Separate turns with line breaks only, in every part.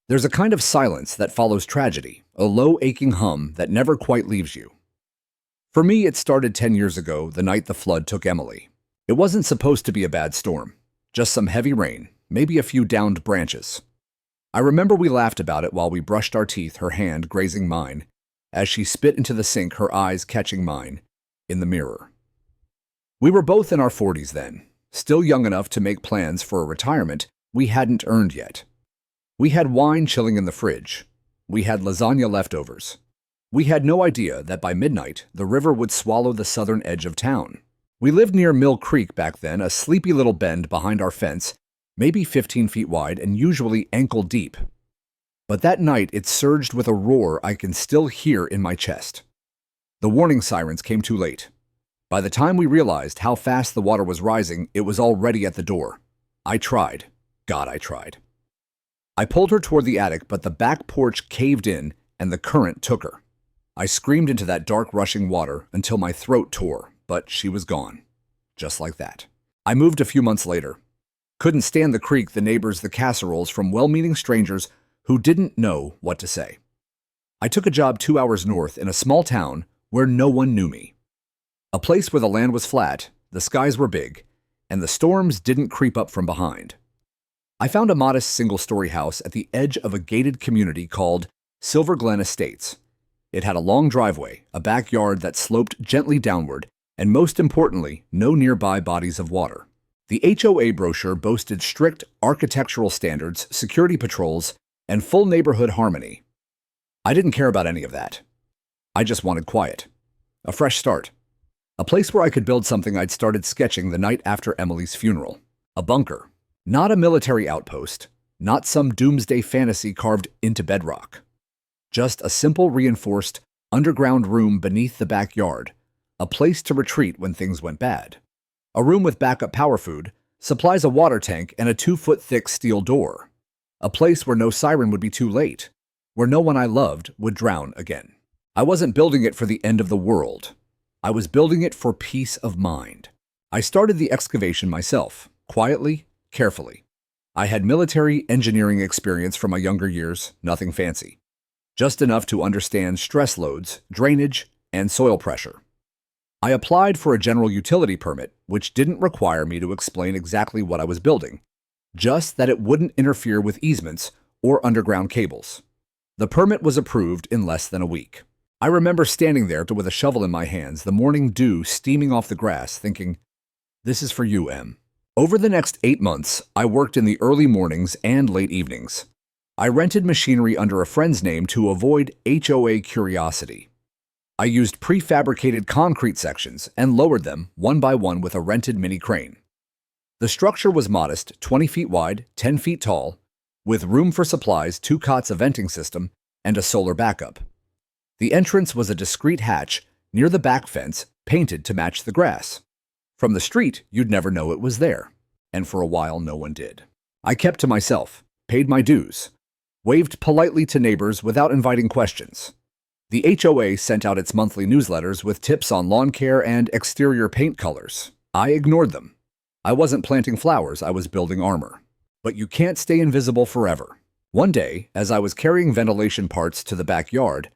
There's a kind of silence that follows tragedy, a low aching hum that never quite leaves you. For me, it started 10 years ago, the night the flood took Emily. It wasn't supposed to be a bad storm, just some heavy rain, maybe a few downed branches. I remember we laughed about it while we brushed our teeth, her hand grazing mine, as she spit into the sink, her eyes catching mine in the mirror. We were both in our 40s then, still young enough to make plans for a retirement we hadn't earned yet. We had wine chilling in the fridge. We had lasagna leftovers. We had no idea that by midnight, the river would swallow the southern edge of town. We lived near Mill Creek back then, a sleepy little bend behind our fence, maybe 15 feet wide and usually ankle deep. But that night, it surged with a roar I can still hear in my chest. The warning sirens came too late. By the time we realized how fast the water was rising, it was already at the door. I tried. God, I tried. I pulled her toward the attic, but the back porch caved in and the current took her. I screamed into that dark, rushing water until my throat tore, but she was gone. Just like that. I moved a few months later. Couldn't stand the creek, the neighbors, the casseroles from well-meaning strangers who didn't know what to say. I took a job 2 hours north in a small town where no one knew me. A place where the land was flat, the skies were big, and the storms didn't creep up from behind. I found a modest single-story house at the edge of a gated community called Silver Glen Estates. It had a long driveway, a backyard that sloped gently downward, and most importantly, no nearby bodies of water. The HOA brochure boasted strict architectural standards, security patrols, and full neighborhood harmony. I didn't care about any of that. I just wanted quiet. A fresh start. A place where I could build something I'd started sketching the night after Emily's funeral. A bunker. Not a military outpost. Not some doomsday fantasy carved into bedrock. Just a simple reinforced underground room beneath the backyard. A place to retreat when things went bad. A room with backup power food, supplies, a water tank, and a 2-foot-thick steel door. A place where no siren would be too late, where no one I loved would drown again. I wasn't building it for the end of the world. I was building it for peace of mind. I started the excavation myself, quietly, carefully. I had military engineering experience from my younger years, nothing fancy. Just enough to understand stress loads, drainage, and soil pressure. I applied for a general utility permit, which didn't require me to explain exactly what I was building, just that it wouldn't interfere with easements or underground cables. The permit was approved in less than a week. I remember standing there with a shovel in my hands, the morning dew steaming off the grass, thinking, "This is for you, Em." Over the next 8 months, I worked in the early mornings and late evenings. I rented machinery under a friend's name to avoid HOA curiosity. I used prefabricated concrete sections and lowered them one by one with a rented mini crane. The structure was modest, 20 feet wide, 10 feet tall, with room for supplies, 2 cots, a venting system, and a solar backup. The entrance was a discreet hatch near the back fence, painted to match the grass. From the street, you'd never know it was there, and for a while no one did. I kept to myself, paid my dues, waved politely to neighbors without inviting questions. The HOA sent out its monthly newsletters with tips on lawn care and exterior paint colors. I ignored them. I wasn't planting flowers, I was building armor. But you can't stay invisible forever. One day, as I was carrying ventilation parts to the backyard,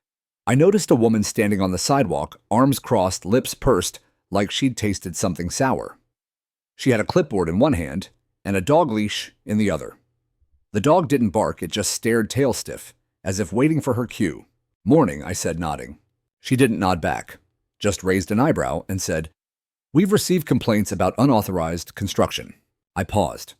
I noticed a woman standing on the sidewalk, arms crossed, lips pursed, like she'd tasted something sour. She had a clipboard in one hand and a dog leash in the other. The dog didn't bark, it just stared tail stiff, as if waiting for her cue. "Morning," I said, nodding. She didn't nod back, just raised an eyebrow and said, "We've received complaints about unauthorized construction." I paused.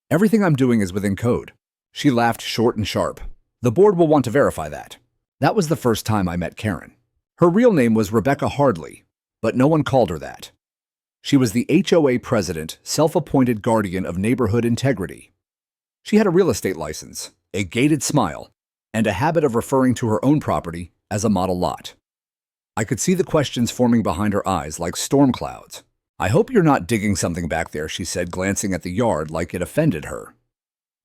"Everything I'm doing is within code." She laughed short and sharp. "The board will want to verify that." That was the first time I met Karen. Her real name was Rebecca Hardley, but no one called her that. She was the HOA president, self-appointed guardian of neighborhood integrity. She had a real estate license, a gated smile, and a habit of referring to her own property as a model lot. I could see the questions forming behind her eyes like storm clouds. "I hope you're not digging something back there," she said, glancing at the yard like it offended her.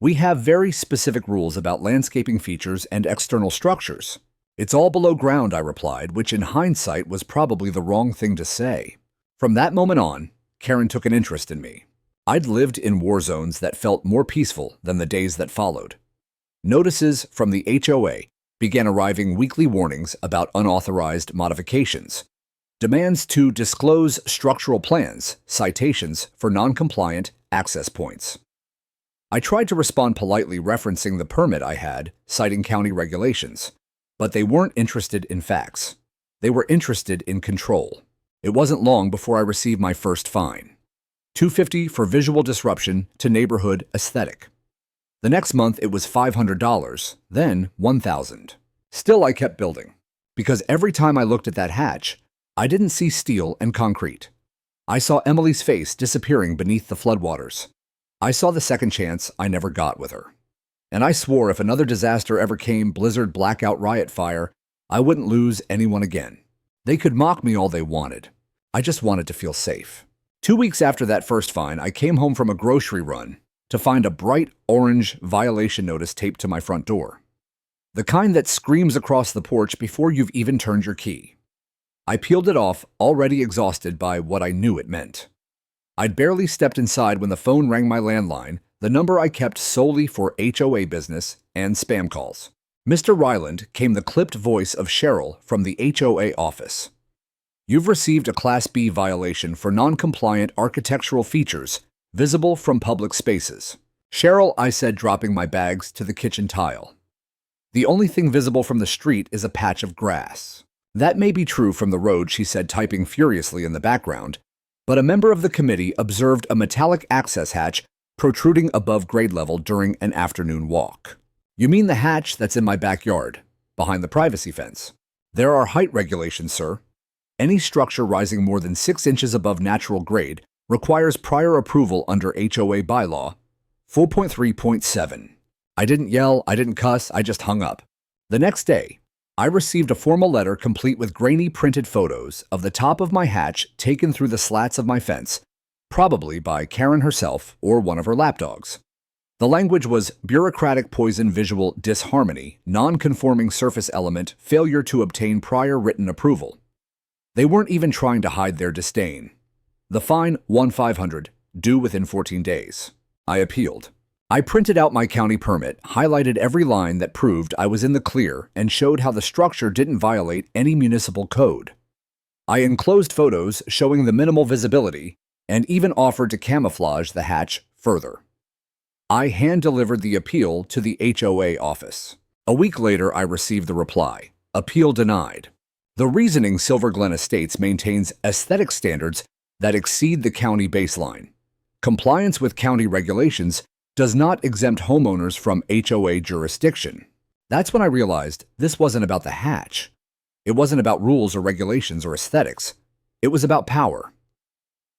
"We have very specific rules about landscaping features and external structures." "It's all below ground," I replied, which in hindsight was probably the wrong thing to say. From that moment on, Karen took an interest in me. I'd lived in war zones that felt more peaceful than the days that followed. Notices from the HOA began arriving, weekly warnings about unauthorized modifications, demands to disclose structural plans, citations for non-compliant access points. I tried to respond politely, referencing the permit I had, citing county regulations, but they weren't interested in facts. They were interested in control. It wasn't long before I received my first fine. $250 for visual disruption to neighborhood aesthetic. The next month it was $500, then $1,000. Still I kept building, because every time I looked at that hatch, I didn't see steel and concrete. I saw Emily's face disappearing beneath the floodwaters. I saw the second chance I never got with her. And I swore if another disaster ever came, blizzard, blackout, riot, fire, I wouldn't lose anyone again. They could mock me all they wanted. I just wanted to feel safe. 2 weeks after that first fine, I came home from a grocery run to find a bright orange violation notice taped to my front door. The kind that screams across the porch before you've even turned your key. I peeled it off, already exhausted by what I knew it meant. I'd barely stepped inside when the phone rang, my landline, the number I kept solely for HOA business and spam calls. Mr. Ryland came the clipped voice of Cheryl from the HOA office. You've received a Class B violation for non-compliant architectural features visible from public spaces. Cheryl, I said, dropping my bags to the kitchen tile. The only thing visible from the street is a patch of grass. That may be true from the road, she said, typing furiously in the background, but a member of the committee observed a metallic access hatch protruding above grade level during an afternoon walk. You mean the hatch that's in my backyard, behind the privacy fence? There are height regulations, sir. Any structure rising more than 6 inches above natural grade requires prior approval under HOA bylaw 4.3.7. I didn't yell, I didn't cuss, I just hung up. The next day, I received a formal letter complete with grainy printed photos of the top of my hatch taken through the slats of my fence, probably by Karen herself or one of her lapdogs. The language was bureaucratic poison, visual disharmony, non-conforming surface element, failure to obtain prior written approval. They weren't even trying to hide their disdain. The fine, $1,500, due within 14 days. I appealed. I printed out my county permit, highlighted every line that proved I was in the clear, and showed how the structure didn't violate any municipal code. I enclosed photos showing the minimal visibility and even offered to camouflage the hatch further. I hand-delivered the appeal to the HOA office. A week later, I received the reply, appeal denied. The reasoning: Silver Glen Estates maintains aesthetic standards that exceed the county baseline. Compliance with county regulations does not exempt homeowners from HOA jurisdiction. That's when I realized this wasn't about the hatch. It wasn't about rules or regulations or aesthetics. It was about power.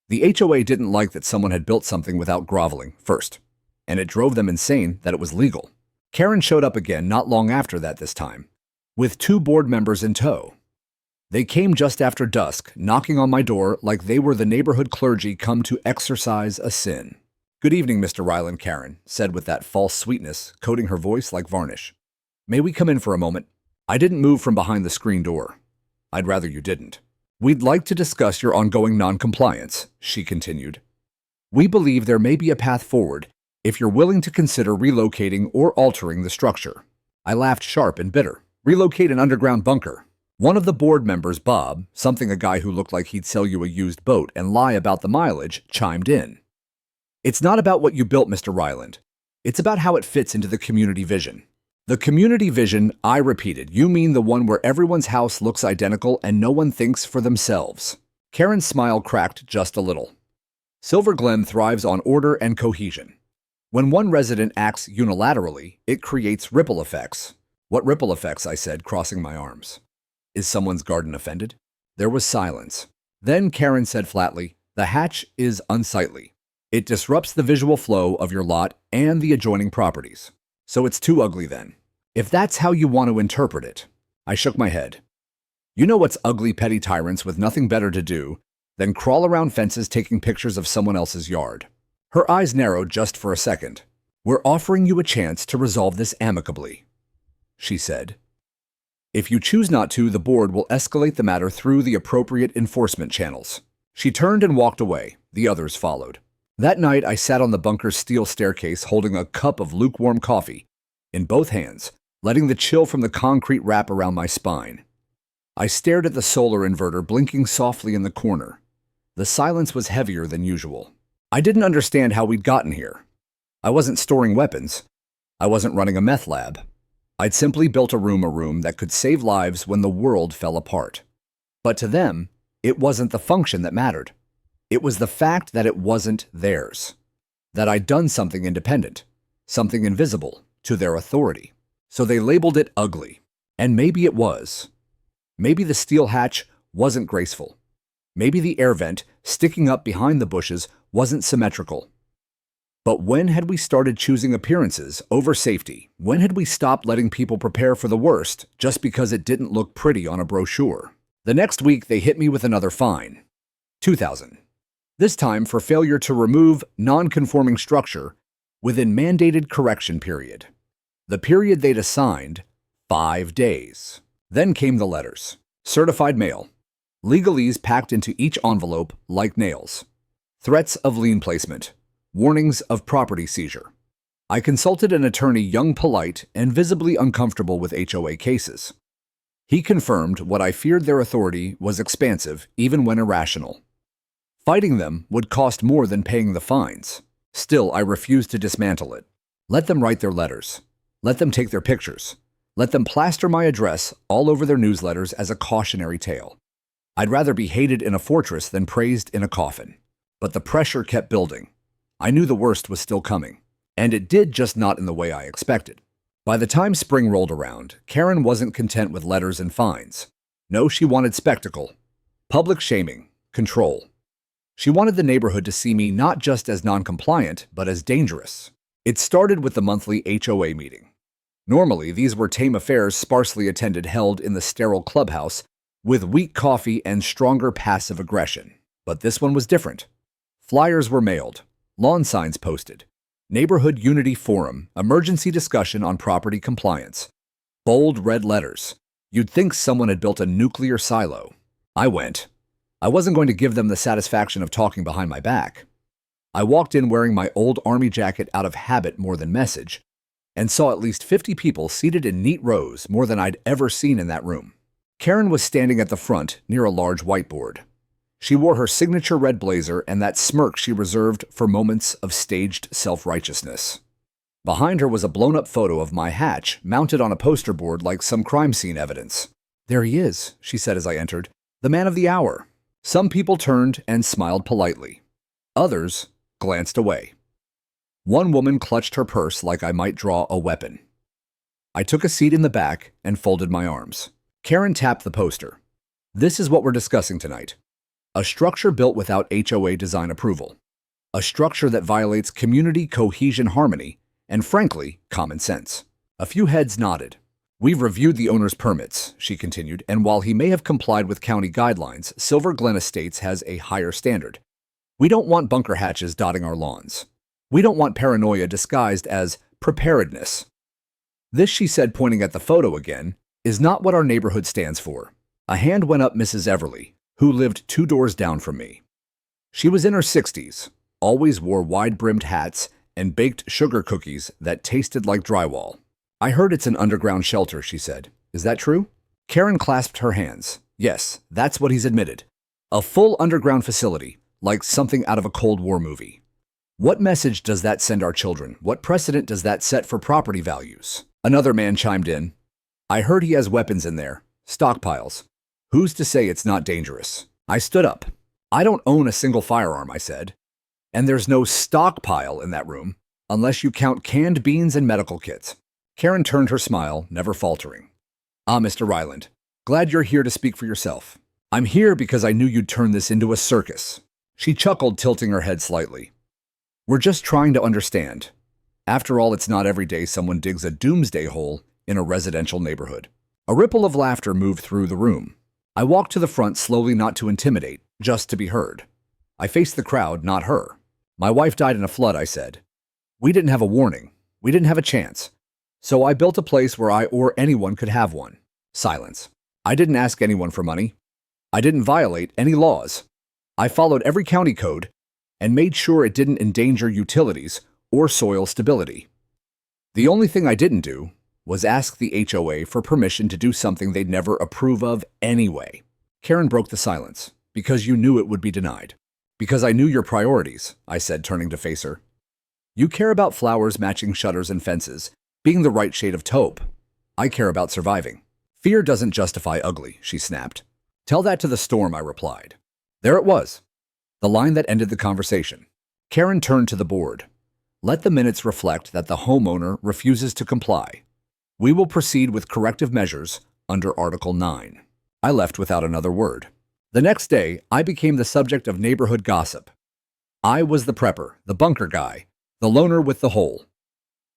The HOA didn't like that someone had built something without groveling first, and it drove them insane that it was legal. Karen showed up again not long after that this time, with 2 board members in tow. They came just after dusk, knocking on my door like they were the neighborhood clergy come to exorcise a sin. Good evening, Mr. Ryland, Karen said with that false sweetness, coating her voice like varnish. May we come in for a moment? I didn't move from behind the screen door. I'd rather you didn't. We'd like to discuss your ongoing non-compliance, she continued. We believe there may be a path forward if you're willing to consider relocating or altering the structure. I laughed sharp and bitter. Relocate an underground bunker. One of the board members, Bob, something a guy who looked like he'd sell you a used boat and lie about the mileage, chimed in. It's not about what you built, Mr. Ryland. It's about how it fits into the community vision. The community vision, I repeated. You mean the one where everyone's house looks identical and no one thinks for themselves? Karen's smile cracked just a little. Silver Glen thrives on order and cohesion. When one resident acts unilaterally, it creates ripple effects. What ripple effects? I said, crossing my arms. Is someone's garden offended? There was silence. Then Karen said flatly, the hatch is unsightly. It disrupts the visual flow of your lot and the adjoining properties. So it's too ugly then. If that's how you want to interpret it. I shook my head. You know what's ugly, petty tyrants with nothing better to do than crawl around fences taking pictures of someone else's yard. Her eyes narrowed just for a second. We're offering you a chance to resolve this amicably, she said. If you choose not to, the board will escalate the matter through the appropriate enforcement channels. She turned and walked away. The others followed. That night, I sat on the bunker's steel staircase holding a cup of lukewarm coffee, in both hands, letting the chill from the concrete wrap around my spine. I stared at the solar inverter blinking softly in the corner. The silence was heavier than usual. I didn't understand how we'd gotten here. I wasn't storing weapons. I wasn't running a meth lab. I'd simply built a room that could save lives when the world fell apart. But to them, it wasn't the function that mattered. It was the fact that it wasn't theirs. That I'd done something independent, something invisible to their authority. So they labeled it ugly. And maybe it was. Maybe the steel hatch wasn't graceful. Maybe the air vent sticking up behind the bushes wasn't symmetrical. But when had we started choosing appearances over safety? When had we stopped letting people prepare for the worst just because it didn't look pretty on a brochure? The next week, they hit me with another fine. $2,000. This time for failure to remove non-conforming structure within mandated correction period. The period they'd assigned, 5 days. Then came the letters. Certified mail. Legalese packed into each envelope like nails. Threats of lien placement. Warnings of property seizure. I consulted an attorney young, polite, and visibly uncomfortable with HOA cases. He confirmed what I feared their authority was expansive, even when irrational. Fighting them would cost more than paying the fines. Still, I refused to dismantle it. Let them write their letters. Let them take their pictures. Let them plaster my address all over their newsletters as a cautionary tale. I'd rather be hated in a fortress than praised in a coffin. But the pressure kept building. I knew the worst was still coming, and it did, just not in the way I expected. By the time spring rolled around, Karen wasn't content with letters and fines. No, she wanted spectacle, public shaming, control. She wanted the neighborhood to see me not just as non-compliant, but as dangerous. It started with the monthly HOA meeting. Normally, these were tame affairs sparsely attended, held in the sterile clubhouse with weak coffee and stronger passive aggression. But this one was different. Flyers were mailed. Lawn signs posted, Neighborhood Unity Forum, emergency discussion on property compliance, bold red letters. You'd think someone had built a nuclear silo. I went. I wasn't going to give them the satisfaction of talking behind my back. I walked in wearing my old army jacket out of habit more than message, and saw at least 50 people seated in neat rows, more than I'd ever seen in that room. Karen was standing at the front near a large whiteboard. She wore her signature red blazer and that smirk she reserved for moments of staged self-righteousness. Behind her was a blown-up photo of my hatch mounted on a poster board like some crime scene evidence. "There he is," she said as I entered, "the man of the hour." Some people turned and smiled politely. Others glanced away. One woman clutched her purse like I might draw a weapon. I took a seat in the back and folded my arms. Karen tapped the poster. "This is what we're discussing tonight. A structure built without HOA design approval. A structure that violates community cohesion, harmony, and frankly, common sense." A few heads nodded. "We've reviewed the owner's permits," she continued, "and while he may have complied with county guidelines, Silver Glen Estates has a higher standard. We don't want bunker hatches dotting our lawns. We don't want paranoia disguised as preparedness. This," she said, pointing at the photo again, "is not what our neighborhood stands for." A hand went up. Mrs. Everly, who lived 2 doors down from me. She was in her 60s, always wore wide-brimmed hats, and baked sugar cookies that tasted like drywall. "I heard it's an underground shelter," she said. "Is that true?" Karen clasped her hands. "Yes, that's what he's admitted. A full underground facility, like something out of a Cold War movie. What message does that send our children? What precedent does that set for property values?" Another man chimed in. "I heard he has weapons in there, stockpiles. Who's to say it's not dangerous?" I stood up. "I don't own a single firearm," I said. "And there's no stockpile in that room, unless you count canned beans and medical kits." Karen turned her smile, never faltering. "Ah, Mr. Ryland, glad you're here to speak for yourself. I'm here because I knew you'd turn this into a circus." She chuckled, tilting her head slightly. "We're just trying to understand. After all, it's not every day someone digs a doomsday hole in a residential neighborhood." A ripple of laughter moved through the room. I walked to the front slowly, not to intimidate, just to be heard. I faced the crowd, not her. "My wife died in a flood," I said. "We didn't have a warning. We didn't have a chance. So I built a place where I or anyone could have one." Silence. "I didn't ask anyone for money. I didn't violate any laws. I followed every county code and made sure it didn't endanger utilities or soil stability." The only thing I didn't do was ask the HOA for permission to do something they'd never approve of anyway. Karen broke the silence. Because you knew it would be denied. Because I knew your priorities, I said, turning to face her. You care about flowers matching shutters and fences, being the right shade of taupe. I care about surviving. Fear doesn't justify ugly, she snapped. Tell that to the storm, I replied. There it was, the line that ended the conversation. Karen turned to the board. Let the minutes reflect that the homeowner refuses to comply. We will proceed with corrective measures under Article 9. I left without another word. The next day, I became the subject of neighborhood gossip. I was the prepper, the bunker guy, the loner with the hole.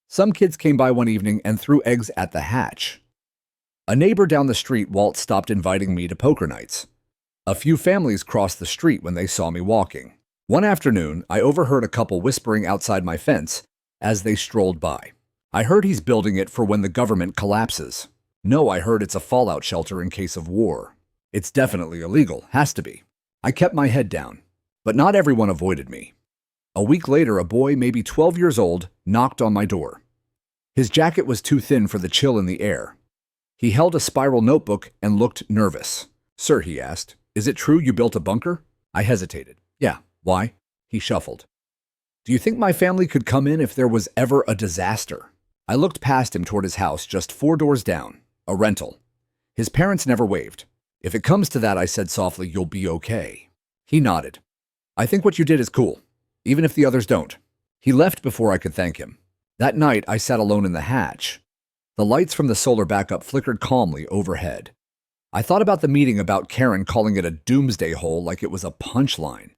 Some kids came by one evening and threw eggs at the hatch. A neighbor down the street, Walt, stopped inviting me to poker nights. A few families crossed the street when they saw me walking. One afternoon, I overheard a couple whispering outside my fence as they strolled by. I heard he's building it for when the government collapses. No, I heard it's a fallout shelter in case of war. It's definitely illegal, has to be. I kept my head down, but not everyone avoided me. A week later, a boy, maybe 12 years old, knocked on my door. His jacket was too thin for the chill in the air. He held a spiral notebook and looked nervous. Sir, he asked, is it true you built a bunker? I hesitated. Yeah, why? He shuffled. Do you think my family could come in if there was ever a disaster? I looked past him toward his house just 4 doors down, a rental. His parents never waved. If it comes to that, I said softly, you'll be okay. He nodded. I think what you did is cool, even if the others don't. He left before I could thank him. That night, I sat alone in the hatch. The lights from the solar backup flickered calmly overhead. I thought about the meeting, about Karen calling it a doomsday hole like it was a punchline,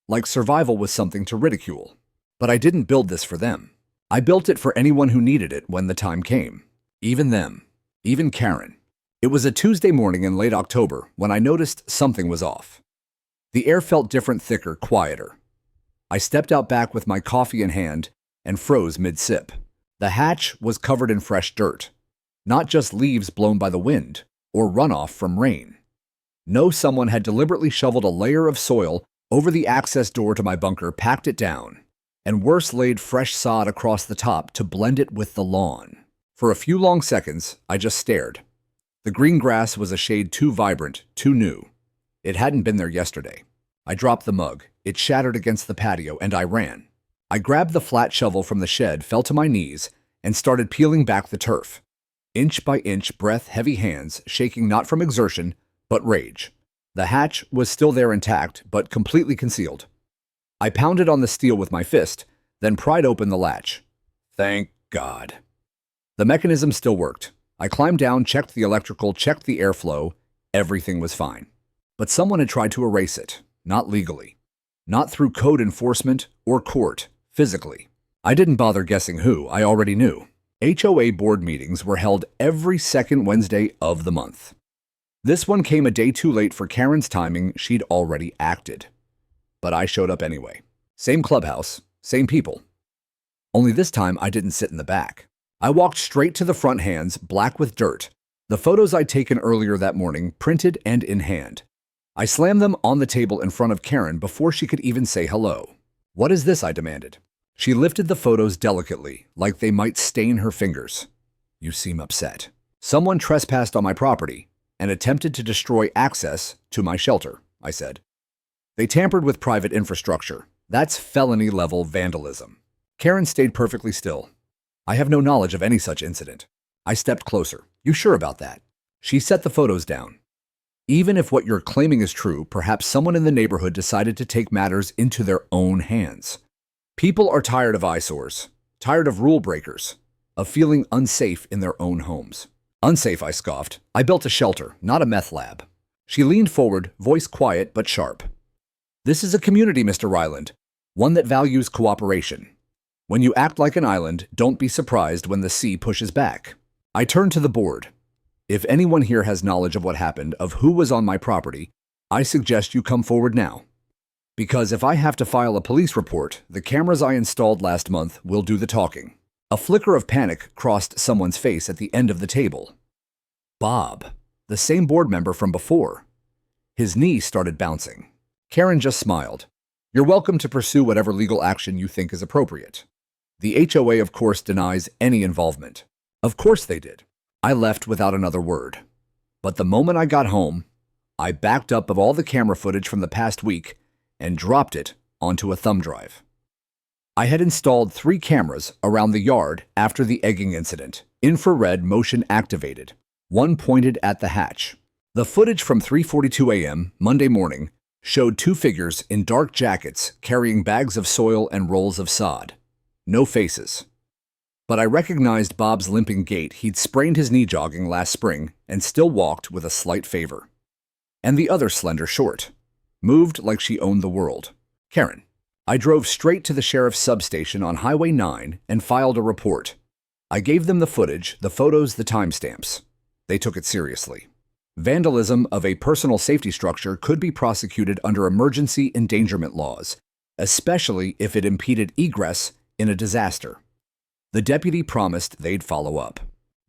like survival was something to ridicule. But I didn't build this for them. I built it for anyone who needed it when the time came. Even them. Even Karen. It was a Tuesday morning in late October when I noticed something was off. The air felt different, thicker, quieter. I stepped out back with my coffee in hand and froze mid-sip. The hatch was covered in fresh dirt, not just leaves blown by the wind or runoff from rain. No, someone had deliberately shoveled a layer of soil over the access door to my bunker, packed it down, and worse, laid fresh sod across the top to blend it with the lawn. For a few long seconds, I just stared. The green grass was a shade too vibrant, too new. It hadn't been there yesterday. I dropped the mug. It shattered against the patio, and I ran. I grabbed the flat shovel from the shed, fell to my knees, and started peeling back the turf. Inch by inch, breath, heavy hands, shaking not from exertion, but rage. The hatch was still there intact, but completely concealed. I pounded on the steel with my fist, then pried open the latch. Thank God. The mechanism still worked. I climbed down, checked the electrical, checked the airflow. Everything was fine. But someone had tried to erase it, not legally. Not through code enforcement or court, physically. I didn't bother guessing who, I already knew. HOA board meetings were held every second Wednesday of the month. This one came a day too late for Karen's timing. She'd already acted. But I showed up anyway. Same clubhouse, same people. Only this time I didn't sit in the back. I walked straight to the front, hands black with dirt, the photos I'd taken earlier that morning, printed and in hand. I slammed them on the table in front of Karen before she could even say hello. What is this? I demanded. She lifted the photos delicately, like they might stain her fingers. You seem upset. Someone trespassed on my property and attempted to destroy access to my shelter, I said. They tampered with private infrastructure. That's felony-level vandalism. Karen stayed perfectly still. I have no knowledge of any such incident. I stepped closer. You sure about that? She set the photos down. Even if what you're claiming is true, perhaps someone in the neighborhood decided to take matters into their own hands. People are tired of eyesores, tired of rule breakers, of feeling unsafe in their own homes. Unsafe, I scoffed. I built a shelter, not a meth lab. She leaned forward, voice quiet but sharp. This is a community, Mr. Ryland, one that values cooperation. When you act like an island, don't be surprised when the sea pushes back. I turned to the board. If anyone here has knowledge of what happened, of who was on my property, I suggest you come forward now. Because if I have to file a police report, the cameras I installed last month will do the talking. A flicker of panic crossed someone's face at the end of the table. Bob, the same board member from before. His knee started bouncing. Karen just smiled. You're welcome to pursue whatever legal action you think is appropriate. The HOA, of course, denies any involvement. Of course they did. I left without another word. But the moment I got home, I backed up of all the camera footage from the past week and dropped it onto a thumb drive. I had installed 3 cameras around the yard after the egging incident, infrared motion activated, one pointed at the hatch. The footage from 3:42 a.m. Monday morning showed 2 figures in dark jackets carrying bags of soil and rolls of sod. No faces. But I recognized Bob's limping gait. He'd sprained his knee jogging last spring and still walked with a slight favor. And the other slender short. Moved like she owned the world. Karen. I drove straight to the sheriff's substation on Highway 9 and filed a report. I gave them the footage, the photos, the timestamps. They took it seriously. Vandalism of a personal safety structure could be prosecuted under emergency endangerment laws, especially if it impeded egress in a disaster. The deputy promised they'd follow up.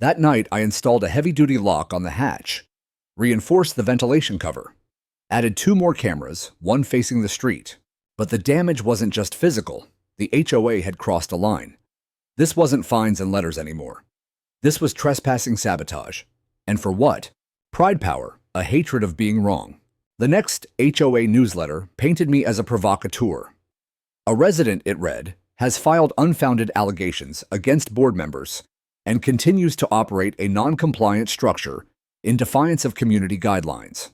That night, I installed a heavy-duty lock on the hatch, reinforced the ventilation cover, added 2 more cameras, one facing the street. But the damage wasn't just physical. The HOA had crossed a line. This wasn't fines and letters anymore. This was trespassing sabotage. And for what? Pride power, a hatred of being wrong. The next HOA newsletter painted me as a provocateur. A resident, it read, has filed unfounded allegations against board members and continues to operate a non-compliant structure in defiance of community guidelines.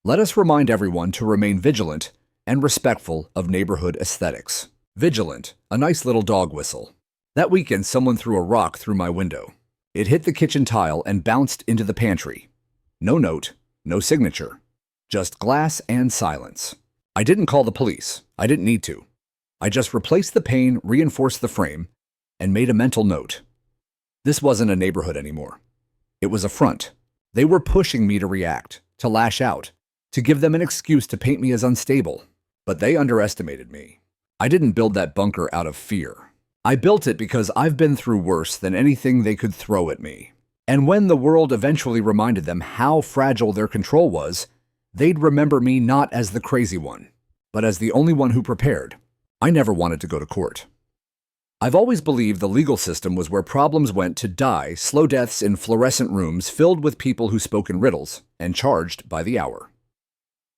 Let us remind everyone to remain vigilant and respectful of neighborhood aesthetics. Vigilant, a nice little dog whistle. That weekend, someone threw a rock through my window. It hit the kitchen tile and bounced into the pantry. No note, no signature, just glass and silence. I didn't call the police. I didn't need to. I just replaced the pane, reinforced the frame, and made a mental note. This wasn't a neighborhood anymore. It was a front. They were pushing me to react, to lash out, to give them an excuse to paint me as unstable. But they underestimated me. I didn't build that bunker out of fear. I built it because I've been through worse than anything they could throw at me. And when the world eventually reminded them how fragile their control was, they'd remember me not as the crazy one, but as the only one who prepared. I never wanted to go to court. I've always believed the legal system was where problems went to die slow deaths in fluorescent rooms filled with people who spoke in riddles and charged by the hour.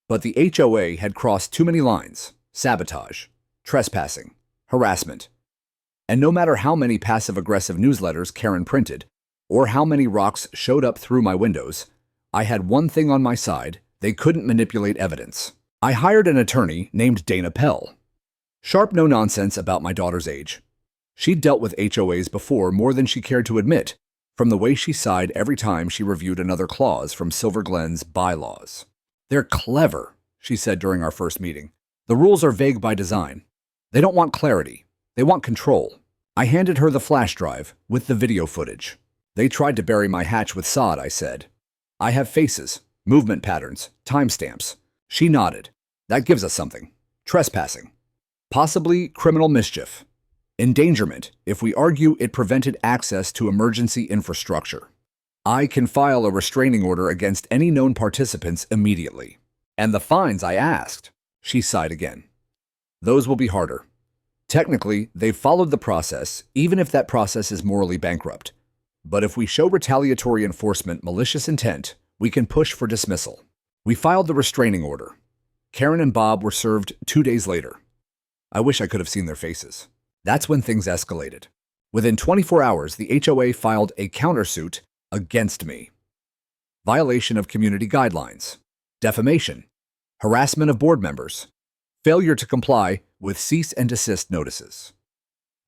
But the HOA had crossed too many lines: sabotage, trespassing, harassment. And no matter how many passive-aggressive newsletters Karen printed, or how many rocks showed up through my windows, I had one thing on my side: they couldn't manipulate evidence. I hired an attorney named Dana Pell. Sharp no-nonsense about my daughter's age. She'd dealt with HOAs before more than she cared to admit, from the way she sighed every time she reviewed another clause from Silver Glen's bylaws. They're clever, she said during our first meeting. The rules are vague by design. They don't want clarity. They want control. I handed her the flash drive with the video footage. They tried to bury my hatch with sod, I said. I have faces, movement patterns, timestamps. She nodded. That gives us something. Trespassing. Possibly criminal mischief. Endangerment, if we argue it prevented access to emergency infrastructure. I can file a restraining order against any known participants immediately. And the fines I asked, she sighed again. Those will be harder. Technically, they've followed the process, even if that process is morally bankrupt. But if we show retaliatory enforcement malicious intent, we can push for dismissal. We filed the restraining order. Karen and Bob were served 2 days later. I wish I could have seen their faces. That's when things escalated. Within 24 hours, the HOA filed a countersuit against me. Violation of community guidelines, defamation, harassment of board members, failure to comply with cease and desist notices.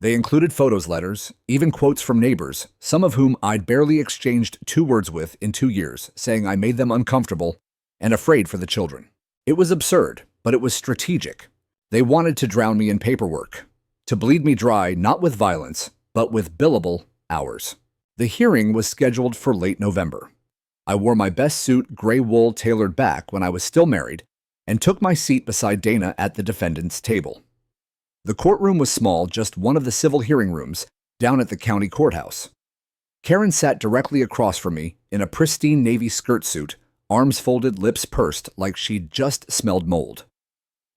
They included photos, letters, even quotes from neighbors, some of whom I'd barely exchanged 2 words with in 2 years, saying I made them uncomfortable and afraid for the children. It was absurd, but it was strategic. They wanted to drown me in paperwork, to bleed me dry not with violence, but with billable hours. The hearing was scheduled for late November. I wore my best suit, gray wool tailored back when I was still married, and took my seat beside Dana at the defendant's table. The courtroom was small, just one of the civil hearing rooms, down at the county courthouse. Karen sat directly across from me in a pristine navy skirt suit, arms folded, lips pursed like she'd just smelled mold.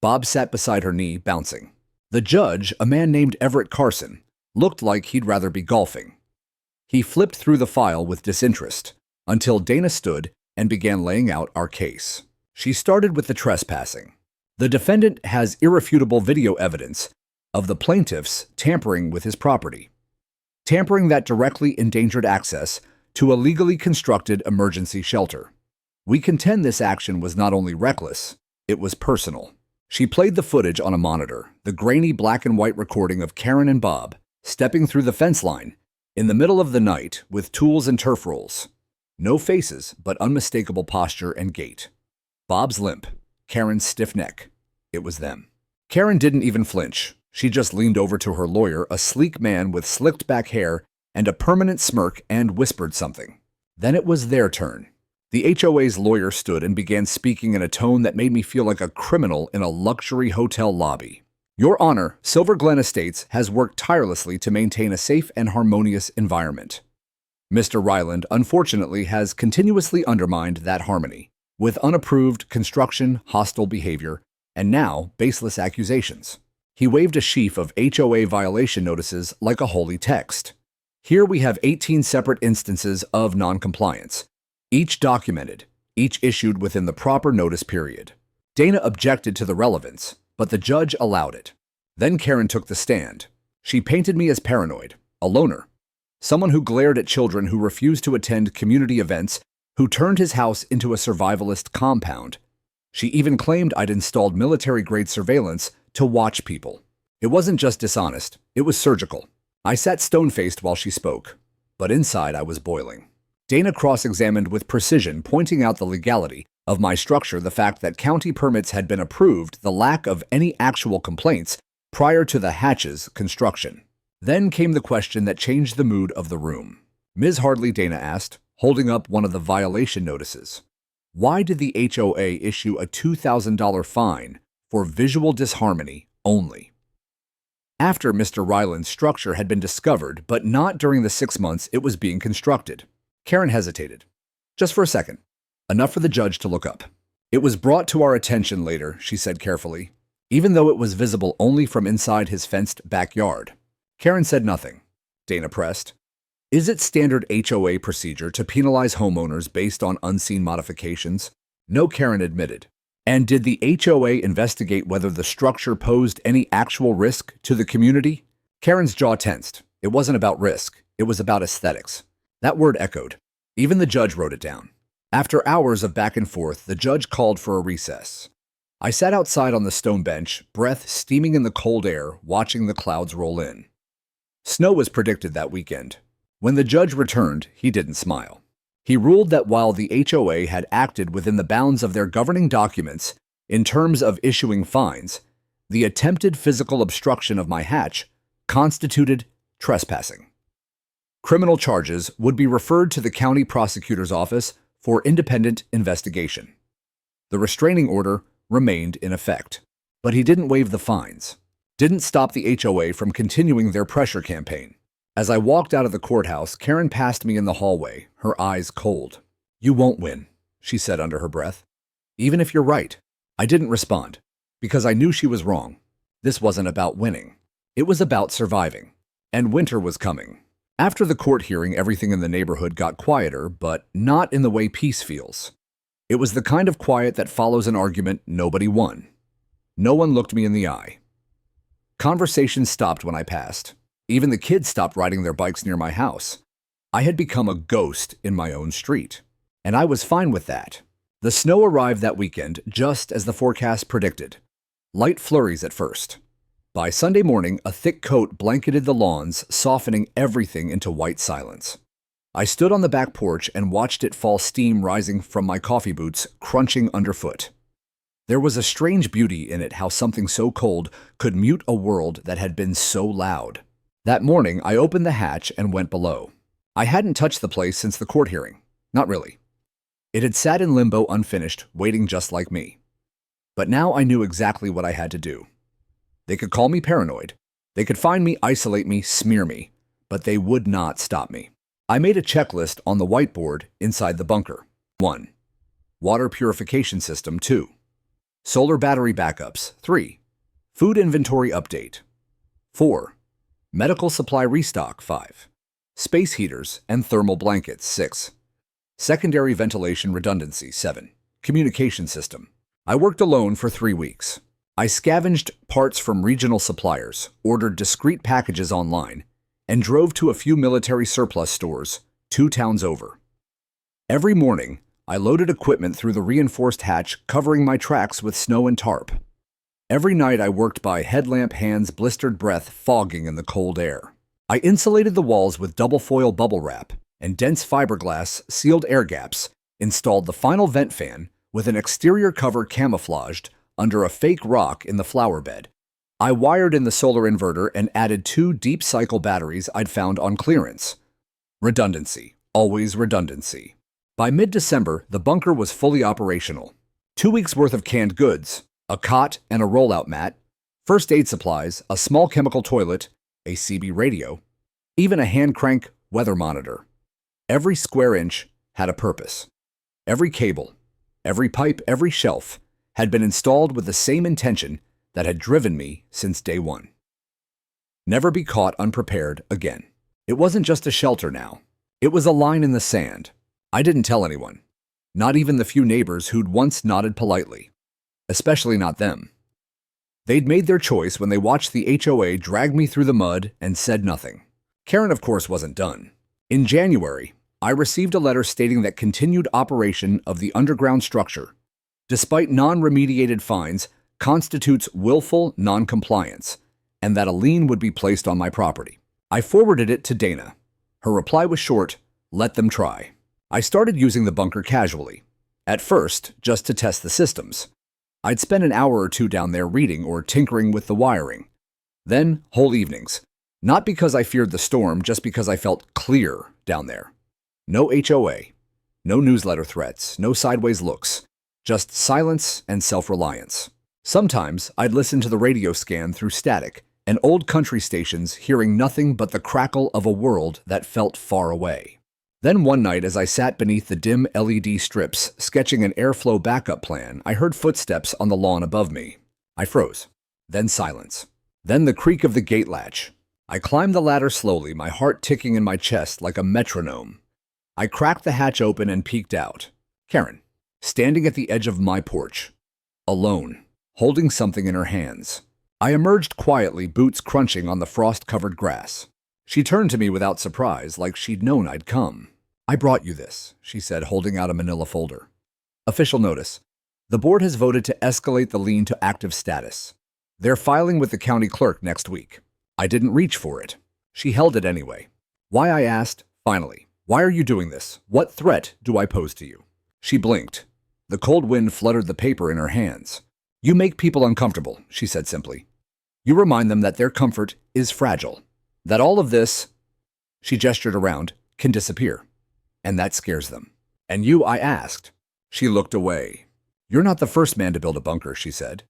Bob sat beside her knee, bouncing. The judge, a man named Everett Carson, Looked like he'd rather be golfing. He flipped through the file with disinterest until Dana stood and began laying out our case. She started with the trespassing. The defendant has irrefutable video evidence of the plaintiff's tampering with his property, tampering that directly endangered access to a legally constructed emergency shelter. We contend this action was not only reckless, it was personal. She played the footage on a monitor, the grainy black and white recording of Karen and Bob stepping through the fence line in the middle of the night with tools and turf rolls. No faces, but unmistakable posture and gait. Bob's limp, Karen's stiff neck. It was them. Karen didn't even flinch. She just leaned over to her lawyer, a sleek man with slicked back hair and a permanent smirk, and whispered something. Then it was their turn. The HOA's lawyer stood and began speaking in a tone that made me feel like a criminal in a luxury hotel lobby. Your Honor, Silver Glen Estates has worked tirelessly to maintain a safe and harmonious environment. Mr. Ryland, unfortunately, has continuously undermined that harmony with unapproved construction, hostile behavior, and now baseless accusations. He waved a sheaf of HOA violation notices like a holy text. Here we have 18 separate instances of noncompliance, each documented, each issued within the proper notice period. Dana objected to the relevance, but the judge allowed it. Then Karen took the stand. She painted me as paranoid, a loner, someone who glared at children who refused to attend community events, who turned his house into a survivalist compound. She even claimed I'd installed military-grade surveillance to watch people. It wasn't just dishonest, it was surgical. I sat stone-faced while she spoke, but inside I was boiling. Dana cross-examined with precision, pointing out the legality of my structure, the fact that county permits had been approved, the lack of any actual complaints prior to the hatch's construction. Then came the question that changed the mood of the room. Ms. Hardley, Dana asked, holding up one of the violation notices. Why did the HOA issue a $2,000 fine for visual disharmony only? After Mr. Ryland's structure had been discovered, but not during the 6 months it was being constructed. Karen hesitated. Just for a second. Enough for the judge to look up. It was brought to our attention later, she said carefully, even though it was visible only from inside his fenced backyard. Karen said nothing. Dana pressed. Is it standard HOA procedure to penalize homeowners based on unseen modifications? No, Karen admitted. And did the HOA investigate whether the structure posed any actual risk to the community? Karen's jaw tensed. It wasn't about risk. It was about aesthetics. That word echoed. Even the judge wrote it down. After hours of back and forth, the judge called for a recess. I sat outside on the stone bench, breath steaming in the cold air, watching the clouds roll in. Snow was predicted that weekend. When the judge returned, he didn't smile. He ruled that while the HOA had acted within the bounds of their governing documents in terms of issuing fines, the attempted physical obstruction of my hatch constituted trespassing. Criminal charges would be referred to the county prosecutor's office for independent investigation. The restraining order remained in effect, but he didn't waive the fines, didn't stop the HOA from continuing their pressure campaign. As I walked out of the courthouse, Karen passed me in the hallway, her eyes cold. You won't win, she said under her breath. Even if you're right. I didn't respond, because I knew she was wrong. This wasn't about winning. It was about surviving. And winter was coming. After the court hearing, everything in the neighborhood got quieter, but not in the way peace feels. It was the kind of quiet that follows an argument nobody won. No one looked me in the eye. Conversations stopped when I passed. Even the kids stopped riding their bikes near my house. I had become a ghost in my own street, and I was fine with that. The snow arrived that weekend just as the forecast predicted. Light flurries at first. By Sunday morning, a thick coat blanketed the lawns, softening everything into white silence. I stood on the back porch and watched it fall, steam rising from my coffee boots, crunching underfoot. There was a strange beauty in it, how something so cold could mute a world that had been so loud. That morning, I opened the hatch and went below. I hadn't touched the place since the court hearing. Not really. It had sat in limbo unfinished, waiting just like me. But now I knew exactly what I had to do. They could call me paranoid. They could find me, isolate me, smear me. But they would not stop me. I made a checklist on the whiteboard inside the bunker. 1. Water purification system. 2. Solar battery backups. 3. Food inventory update. 4. Medical supply restock 5. Space heaters and thermal blankets 6. Secondary ventilation redundancy 7. Communication system. I worked alone for 3 weeks. I scavenged parts from regional suppliers, ordered discrete packages online, and drove to a few military surplus stores 2 towns over. Every morning, I loaded equipment through the reinforced hatch, covering my tracks with snow and tarp. Every night I worked by headlamp hands, blistered breath fogging in the cold air. I insulated the walls with double foil bubble wrap and dense fiberglass sealed air gaps, installed the final vent fan with an exterior cover camouflaged under a fake rock in the flower bed. I wired in the solar inverter and added 2 deep cycle batteries I'd found on clearance. Redundancy, always redundancy. By mid-December, the bunker was fully operational. 2 weeks' worth of canned goods, a cot and a rollout mat, first aid supplies, a small chemical toilet, a CB radio, even a hand crank weather monitor. Every square inch had a purpose. Every cable, every pipe, every shelf had been installed with the same intention that had driven me since day one. Never be caught unprepared again. It wasn't just a shelter now. It was a line in the sand. I didn't tell anyone, not even the few neighbors who'd once nodded politely, especially not them. They'd made their choice when they watched the HOA drag me through the mud and said nothing. Karen, of course, wasn't done. In January, I received a letter stating that continued operation of the underground structure, despite non-remediated fines, constitutes willful non-compliance, and that a lien would be placed on my property. I forwarded it to Dana. Her reply was short, "Let them try." I started using the bunker casually. At first, just to test the systems. I'd spend an hour or 2 down there reading or tinkering with the wiring. Then, whole evenings. Not because I feared the storm, just because I felt clear down there. No HOA, no newsletter threats, no sideways looks, just silence and self-reliance. Sometimes I'd listen to the radio scan through static and old country stations, hearing nothing but the crackle of a world that felt far away. Then one night, as I sat beneath the dim LED strips, sketching an airflow backup plan, I heard footsteps on the lawn above me. I froze. Then silence. Then the creak of the gate latch. I climbed the ladder slowly, my heart ticking in my chest like a metronome. I cracked the hatch open and peeked out. Karen, standing at the edge of my porch. Alone, holding something in her hands. I emerged quietly, boots crunching on the frost-covered grass. She turned to me without surprise, like she'd known I'd come. "I brought you this," she said, holding out a manila folder. "Official notice. The board has voted to escalate the lien to active status. They're filing with the county clerk next week." I didn't reach for it. She held it anyway. "Why?" I asked, finally. "Why are you doing this? What threat do I pose to you?" She blinked. The cold wind fluttered the paper in her hands. "You make people uncomfortable," she said simply. "You remind them that their comfort is fragile. That all of this," she gestured around, "can disappear. And that scares them." "And you?" I asked. She looked away. "You're not the first man to build a bunker," she said.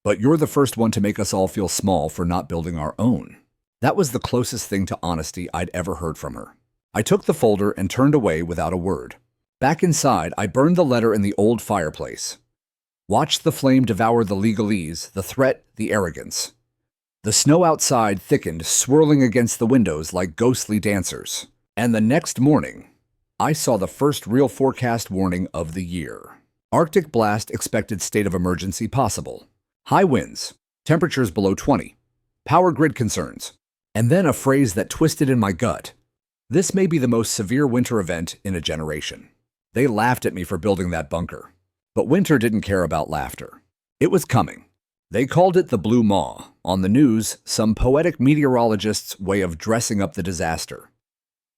"But you're the first one to make us all feel small for not building our own." That was the closest thing to honesty I'd ever heard from her. I took the folder and turned away without a word. Back inside, I burned the letter in the old fireplace. Watched the flame devour the legalese, the threat, the arrogance. The snow outside thickened, swirling against the windows like ghostly dancers. And the next morning, I saw the first real forecast warning of the year. Arctic blast expected state of emergency possible. High winds, temperatures below 20, power grid concerns, and then a phrase that twisted in my gut. This may be the most severe winter event in a generation. They laughed at me for building that bunker. But winter didn't care about laughter. It was coming. They called it the Blue Maw. On the news, some poetic meteorologist's way of dressing up the disaster.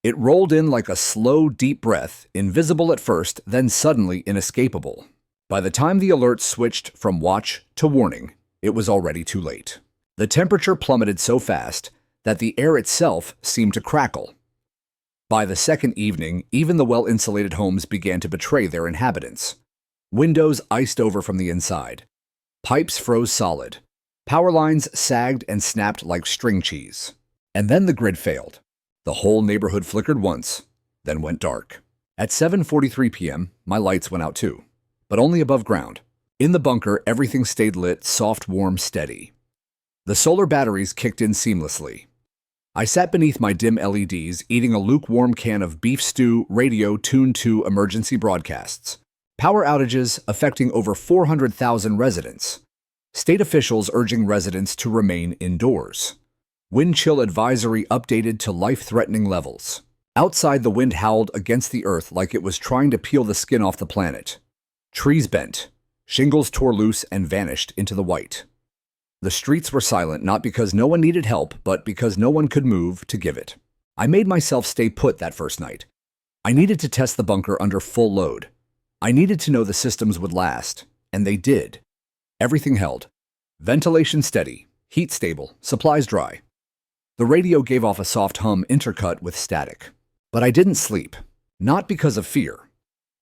It rolled in like a slow, deep breath, invisible at first, then suddenly inescapable. By the time the alert switched from watch to warning, it was already too late. The temperature plummeted so fast that the air itself seemed to crackle. By the second evening, even the well-insulated homes began to betray their inhabitants. Windows iced over from the inside. Pipes froze solid. Power lines sagged and snapped like string cheese. And then the grid failed. The whole neighborhood flickered once, then went dark. At 7:43 p.m., my lights went out too, but only above ground. In the bunker, everything stayed lit, soft, warm, steady. The solar batteries kicked in seamlessly. I sat beneath my dim LEDs, eating a lukewarm can of beef stew, radio tuned to emergency broadcasts. Power outages affecting over 400,000 residents. State officials urging residents to remain indoors. Wind chill advisory updated to life-threatening levels. Outside, the wind howled against the earth like it was trying to peel the skin off the planet. Trees bent. Shingles tore loose and vanished into the white. The streets were silent, not because no one needed help, but because no one could move to give it. I made myself stay put that first night. I needed to test the bunker under full load. I needed to know the systems would last, and they did. Everything held. Ventilation steady, heat stable, supplies dry. The radio gave off a soft hum intercut with static. But I didn't sleep, not because of fear,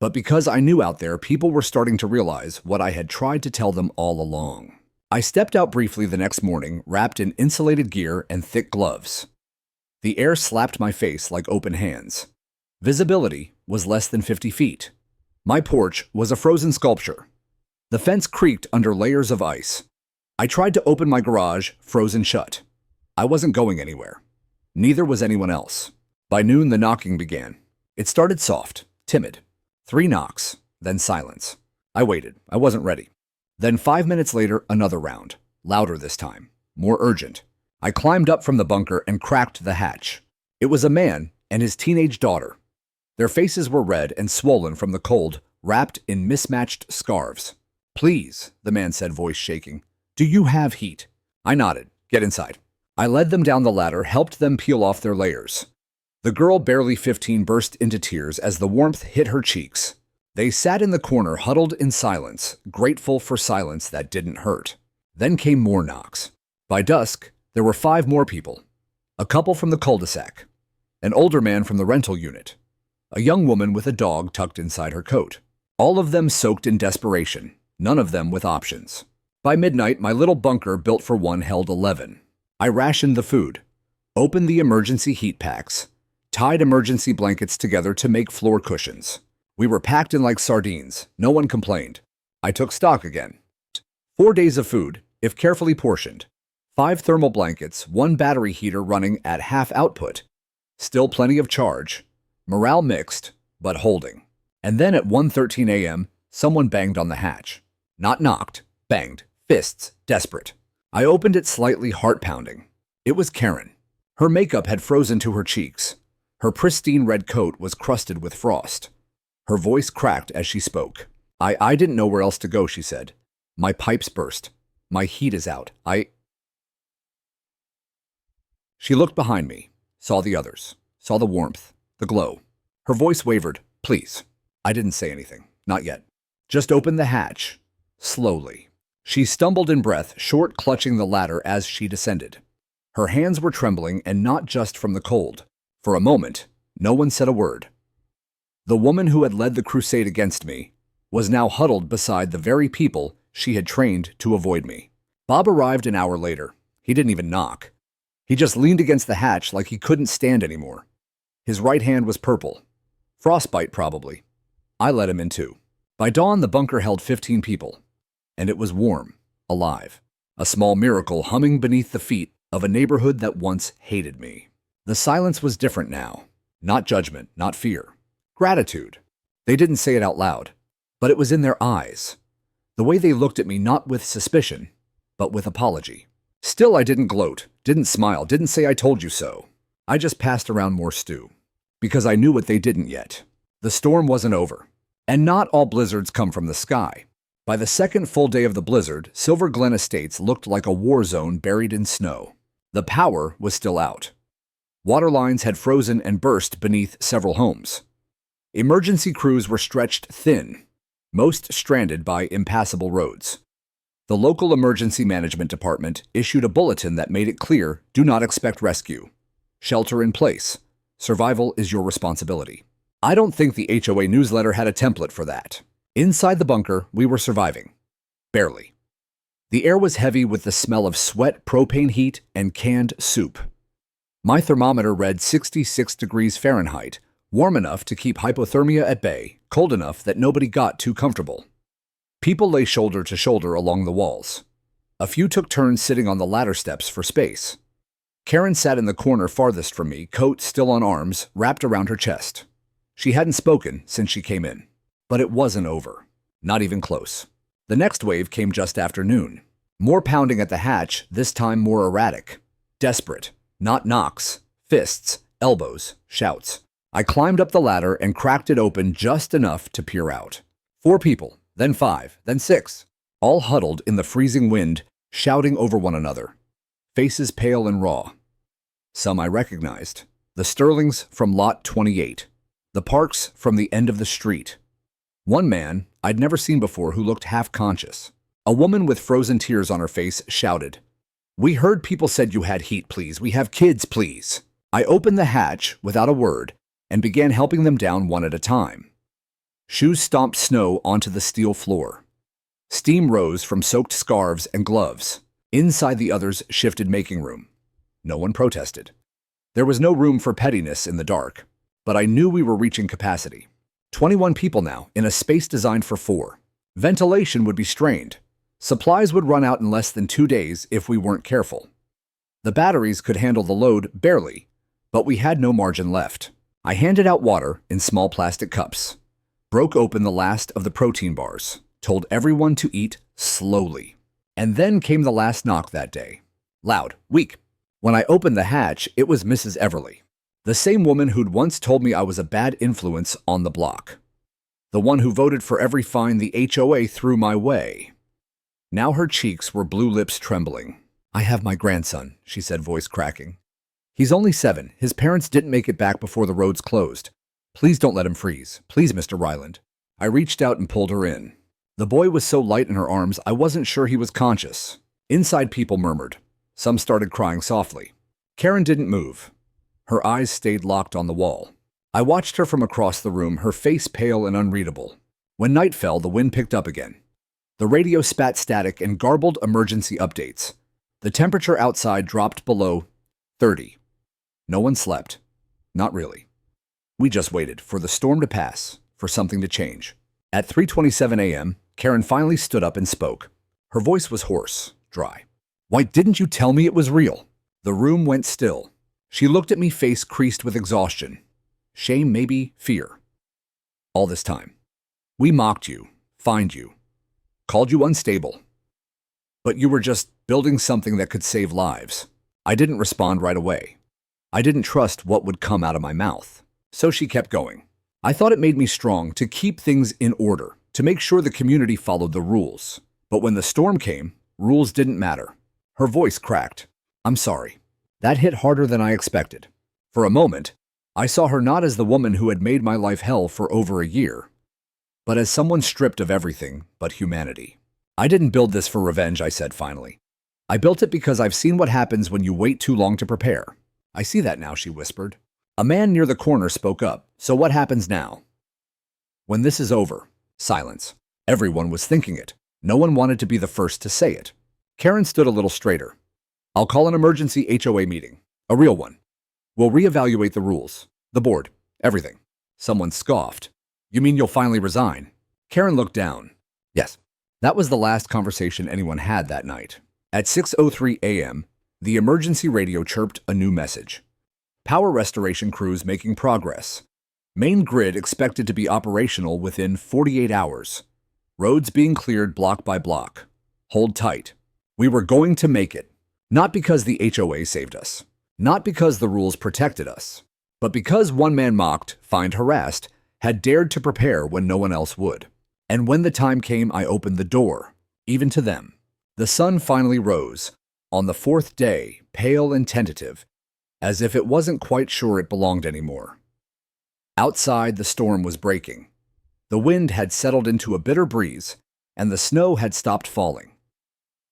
but because I knew out there people were starting to realize what I had tried to tell them all along. I stepped out briefly the next morning, wrapped in insulated gear and thick gloves. The air slapped my face like open hands. Visibility was less than 50 feet. My porch was a frozen sculpture. The fence creaked under layers of ice. I tried to open my garage, frozen shut. I wasn't going anywhere. Neither was anyone else. By noon, the knocking began. It started soft, timid. 3 knocks, then silence. I waited. I wasn't ready. Then 5 minutes later, another round. Louder this time. More urgent. I climbed up from the bunker and cracked the hatch. It was a man and his teenage daughter. Their faces were red and swollen from the cold, wrapped in mismatched scarves. "Please," the man said, voice shaking. "Do you have heat?" I nodded. "Get inside." I led them down the ladder, helped them peel off their layers. The girl, barely 15, burst into tears as the warmth hit her cheeks. They sat in the corner, huddled in silence, grateful for silence that didn't hurt. Then came more knocks. By dusk, there were 5 more people. A couple from the cul-de-sac. An older man from the rental unit. A young woman with a dog tucked inside her coat. All of them soaked in desperation, none of them with options. By midnight, my little bunker built for one held 11. I rationed the food, opened the emergency heat packs, tied emergency blankets together to make floor cushions. We were packed in like sardines. No one complained. I took stock again. 4 days of food, if carefully portioned. 5 thermal blankets, 1 battery heater running at half output. Still plenty of charge. Morale mixed, but holding. And then at 1:13 a.m., someone banged on the hatch. Not knocked, banged, fists, desperate. I opened it slightly, heart-pounding. It was Karen. Her makeup had frozen to her cheeks. Her pristine red coat was crusted with frost. Her voice cracked as she spoke. I didn't know where else to go," she said. "My pipes burst. My heat is out. She looked behind me, saw the others, saw the warmth, the glow. Her voice wavered. "Please." I didn't say anything. Not yet. "Just open the hatch." Slowly. She stumbled in breath, short clutching the ladder as she descended. Her hands were trembling, and not just from the cold. For a moment, no one said a word. The woman who had led the crusade against me was now huddled beside the very people she had trained to avoid me. Bob arrived an hour later. He didn't even knock. He just leaned against the hatch like he couldn't stand anymore. His right hand was purple. Frostbite, probably. I let him in too. By dawn, the bunker held 15 people. And it was warm, alive. A small miracle humming beneath the feet of a neighborhood that once hated me. The silence was different now. Not judgment, not fear. Gratitude. They didn't say it out loud, but it was in their eyes. The way they looked at me, not with suspicion, but with apology. Still, I didn't gloat, didn't smile, didn't say I told you so. I just passed around more stew. Because I knew what they didn't yet. The storm wasn't over. And not all blizzards come from the sky. By the second full day of the blizzard, Silver Glen Estates looked like a war zone buried in snow. The power was still out. Water lines had frozen and burst beneath several homes. Emergency crews were stretched thin, most stranded by impassable roads. The local emergency management department issued a bulletin that made it clear: do not expect rescue. Shelter in place. Survival is your responsibility. I don't think the HOA newsletter had a template for that. Inside the bunker, we were surviving. Barely. The air was heavy with the smell of sweat, propane heat, and canned soup. My thermometer read 66 degrees Fahrenheit, warm enough to keep hypothermia at bay, cold enough that nobody got too comfortable. People lay shoulder to shoulder along the walls. A few took turns sitting on the ladder steps for space. Karen sat in the corner farthest from me, coat still on arms, wrapped around her chest. She hadn't spoken since she came in. But it wasn't over. Not even close. The next wave came just after noon. More pounding at the hatch, this time more erratic. Desperate. Not knocks. Fists. Elbows. Shouts. I climbed up the ladder and cracked it open just enough to peer out. 4 people, then 5, then 6. All huddled in the freezing wind, shouting over one another. Faces pale and raw. Some I recognized. The Sterlings from Lot 28. The Parks from the end of the street. One man I'd never seen before who looked half-conscious. A woman with frozen tears on her face shouted, "We heard people said you had heat, please. We have kids, please." I opened the hatch without a word and began helping them down one at a time. Shoes stomped snow onto the steel floor. Steam rose from soaked scarves and gloves. Inside the others shifted making room. No one protested. There was no room for pettiness in the dark, but I knew we were reaching capacity. 21 people now, in a space designed for 4. Ventilation would be strained. Supplies would run out in less than 2 days if we weren't careful. The batteries could handle the load barely, but we had no margin left. I handed out water in small plastic cups, broke open the last of the protein bars, told everyone to eat slowly. And then came the last knock that day. Loud, weak. When I opened the hatch, it was Mrs. Everly, the same woman who'd once told me I was a bad influence on the block. The one who voted for every fine the HOA threw my way. Now her cheeks were blue, lips trembling. "I have my grandson," she said, voice cracking. "He's only 7. His parents didn't make it back before the roads closed. Please don't let him freeze. Please, Mr. Ryland." I reached out and pulled her in. The boy was so light in her arms, I wasn't sure he was conscious. Inside, people murmured. Some started crying softly. Karen didn't move. Her eyes stayed locked on the wall. I watched her from across the room, her face pale and unreadable. When night fell, the wind picked up again. The radio spat static and garbled emergency updates. The temperature outside dropped below 30. No one slept. Not really. We just waited for the storm to pass, for something to change. At 3:27 a.m., Karen finally stood up and spoke. Her voice was hoarse, dry. "Why didn't you tell me it was real?" The room went still. She looked at me, face creased with exhaustion. Shame, maybe fear. "All this time. We mocked you, fined you, called you unstable. But you were just building something that could save lives." I didn't respond right away. I didn't trust what would come out of my mouth. So she kept going. I thought it made me strong to keep things in order, to make sure the community followed the rules. But when the storm came, rules didn't matter. Her voice cracked. "I'm sorry." That hit harder than I expected. For a moment, I saw her not as the woman who had made my life hell for over a year, but as someone stripped of everything but humanity. "I didn't build this for revenge," I said finally. "I built it because I've seen what happens when you wait too long to prepare." "I see that now," she whispered. A man near the corner spoke up. "So what happens now?" "When this is over." Silence. Everyone was thinking it. No one wanted to be the first to say it. Karen stood a little straighter. "I'll call an emergency HOA meeting. A real one. We'll reevaluate the rules, the board, everything." Someone scoffed. "You mean you'll finally resign?" Karen looked down. "Yes." That was the last conversation anyone had that night. At 6:03 a.m., the emergency radio chirped a new message. Power restoration crews making progress. Main grid expected to be operational within 48 hours. Roads being cleared block by block. Hold tight. We were going to make it. Not because the HOA saved us. Not because the rules protected us. But because one man mocked, fined, harassed, had dared to prepare when no one else would. And when the time came, I opened the door, even to them. The sun finally rose, on the 4th day, pale and tentative, as if it wasn't quite sure it belonged anymore. Outside, the storm was breaking. The wind had settled into a bitter breeze, and the snow had stopped falling.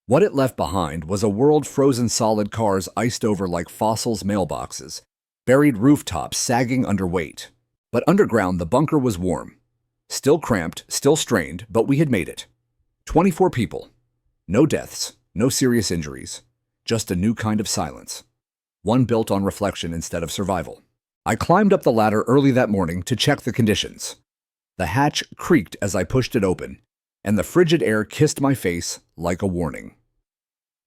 What it left behind was a world frozen solid, cars iced over like fossils, mailboxes, buried rooftops sagging under weight. But underground, the bunker was warm. Still cramped, still strained, but we had made it. 24 people. No deaths, no serious injuries, just a new kind of silence. One built on reflection instead of survival. I climbed up the ladder early that morning to check the conditions. The hatch creaked as I pushed it open, and the frigid air kissed my face like a warning.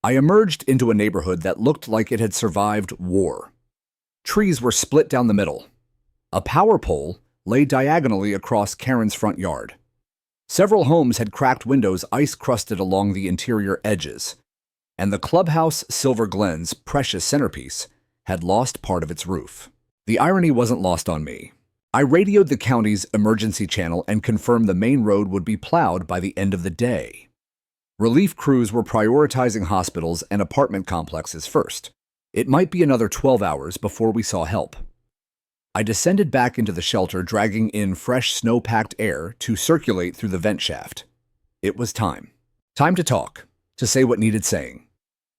I emerged into a neighborhood that looked like it had survived war. Trees were split down the middle. A power pole lay diagonally across Karen's front yard. Several homes had cracked windows ice-crusted along the interior edges, and the clubhouse Silver Glen's precious centerpiece had lost part of its roof. The irony wasn't lost on me. I radioed the county's emergency channel and confirmed the main road would be plowed by the end of the day. Relief crews were prioritizing hospitals and apartment complexes first. It might be another 12 hours before we saw help. I descended back into the shelter, dragging in fresh snow-packed air to circulate through the vent shaft. It was time. Time to talk, to say what needed saying,